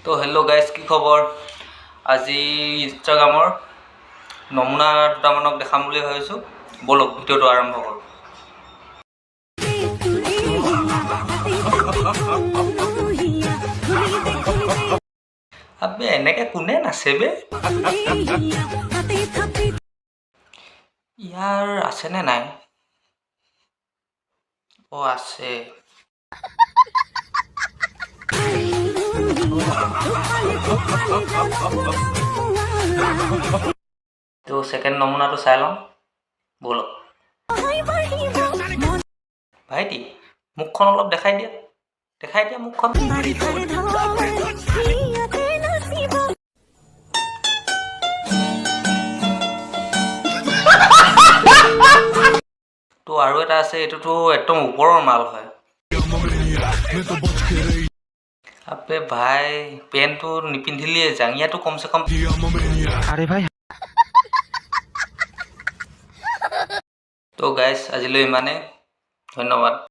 তো hello' guys, কি খবৰ? আজি ইনষ্টাগ্ৰামৰ নমুনা দুটামানক দেখাম বুলি ভাবিছোঁ। ব'লক ভিডিঅ'টো আৰম্ভ কৰোঁ। আবে এনেকৈ কোনে নাচে বে? ইয়াৰ আছেনে নাই? অ' আছে। তো ছেকেণ্ড নমুনাটো চাই লওঁ ব'লক। ভাইটি, মুখখন অলপ দেখাই দিয়া মুখখন। তো আৰু এটা আছে, এইটোতো একদম ওপৰৰ মাল হয়। আবে ভাই, পেণ্টটো নিপিন্ধিলিয়ে, জাঙিয়াটো কমচে কম। আৰে ভাই। তো গাইজ, আজিলৈ ইমানেই। ধন্যবাদ।